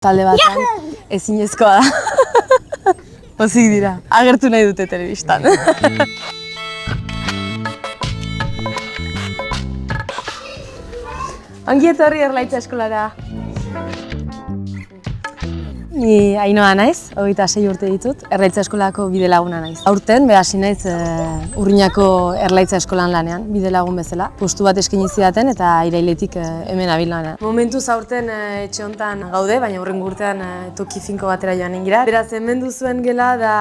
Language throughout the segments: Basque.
Talde batean ezinezkoa da. Pozik dira, agertu nahi dute telebistan. Ongi etorri Erlaitza eskolara. Ni Ainhoa naiz, 26 urte ditut, Erlaitza eskolako bidelaguna naiz. Aurten hasi naiz Urruñako Erlaitza eskolan lanean, bidelagun bezala. Postu bat eskaini zidaten eta irailetik hemen nabil lanean. Momentuz aurten etxe hontan gaude, baina hurrengo urtean toki finko batera joanen gira. Beraz, hemen duzuen gela da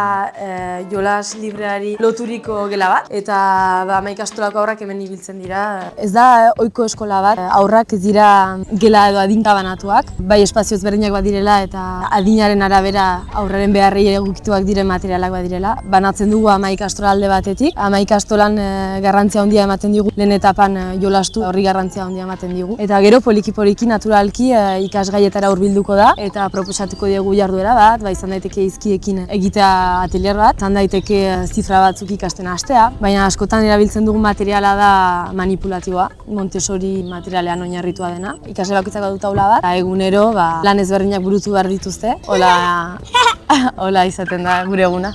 jolas libreari loturiko gela bat, eta ikastolako haurrak hemen ibiltzen dira. Ez da ohiko eskola bat, haurrak ez dira gela edo adinka banatuak, bai espazio ezberdinak badirela eta adinaren arabera aurraren beharrei egokituak diren materialak badirela. Banatzen dugu 10 ikastola alde batetik. 10 ikastolan garrantzia handia ematen digu, lehen etapan jolastu horri garrantzia handia ematen digu. Eta gero poliki naturalki ikasgaietara hurbilduko da eta proposatuko diegu jarduera bat, izan daiteke hizkiekin egitea atelier bat, izan daiteke zifra batzuk ikasten hastea, baina askotan erabiltzen dugun materiala da manipulatiboa, Montessori materialean oinarritua dena. Ikasle bakoitzak badu taula bat, eta egunero lan ezberdinak burutu behar dituzte. Hola izaten da gure eguna.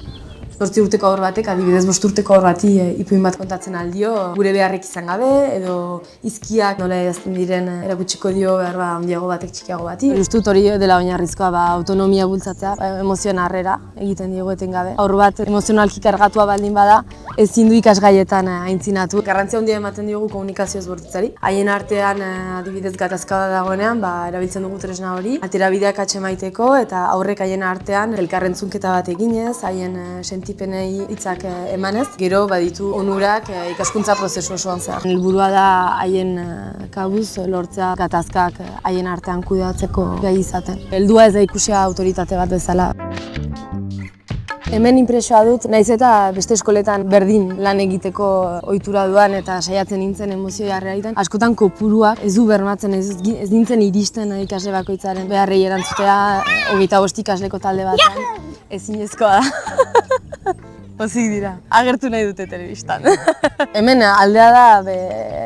8 urteko haur batek, adibidez 5 urteko haur bati ipuin bat kontatzen aldio, gure beharrik izan gabe, edo hizkiak nola idazten diren erakutsiko dio behar handiago batek txikiago bati. Uste dut hori dela oinarrizkoa, autonomia bultzatzea, emozioen harrera egiten diegu etengabe. Haur bat emozionalki kargatua baldin bada, ezin du ikasgaietan aintzinatu. Garrantzia handia ematen diogu komunikazio ezbortitzari. Haien artean adibidez gatazka bat dagoenean, erabiltzen dugu tresna hori, aterabideak atzemaiteko eta aurrek haien artean elkarrentzunketa bat eginez, haien sentipenei hitzak emanez, gero baditu onurak ikaskuntza prozesu osoan zehar. Helburua da haien kabuz lortzea gatazkak haien artean kudeatzeko gai izaten. Heldua ez da ikusia autoritate bat bezala. Hemen inpresioa dut, naiz eta beste eskoletan berdin lan egiteko ohitura duan eta saiatzen nintzen emozio jarrera. Askotan kopuruak ez du bermatzen, ez nintzen iristen ikasle bakoitzaren beharrei erantzutea 25 ikasleko talde batean. Ezinezkoa da. Pozik dira, agertu nahi dute telebistan. Hemen aldea da,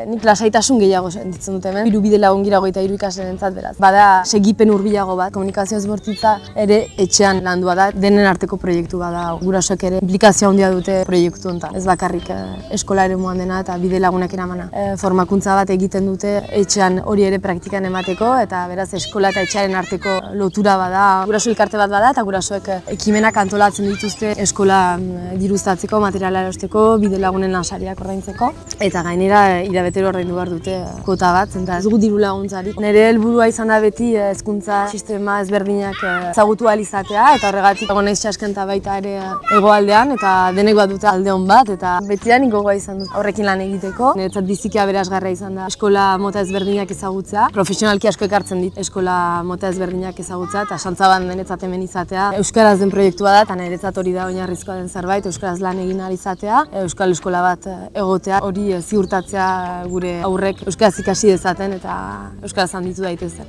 nik lasaitasun gehiago sentitzen dut hemen. 3 bidelagun gira 23 ikaslerentzat beraz. Bada segipen hurbilago bat, komunikazio ezbortitza ere etxean landua da, denen arteko proiektu bada. Gurasoek ere implikazio handia dute proiektu honetan. Ez bakarrik eskola eremuan dena eta bidelagunak eramana. Formakuntza bat egiten dute etxean hori ere praktikan emateko eta beraz eskola eta etxearen arteko lotura bada. Guraso elkarte bat bada eta gurasoek ekimenak antolatzen dituzte eskola diruztatzeko, materiala erosteko, bidelagunen lansariak ordaintzeko. Eta gainera hilabetero ordaindu behar dute kota bat, eta ez dugu diru laguntzarik. Nire helburua izan da beti hezkuntza sistema ezberdinak ezagutu ahal izatea, eta horregatik naiz txaskenta baita ere hegoaldean, eta denek bat dute alde on bat, eta betidanik gogoa izan dut horrekin lan egiteko. Niretzat biziki aberasgarria izan da eskola mota ezberdinak ezagutzea. Profesionalki asko ekartzen dit eskola mota ezberdinak ezagutzea, eta xantzaban niretzat hemen izatea. Euskaraz den proiektua da, eta niretzat hori da oinarrizkoa den zerbait, euskaraz lan egin ahal izatea, euskal eskola bat egotea, hori ziurtatzea gure aurrek euskaraz ikasi dezaten eta euskaraz handitu daitezen.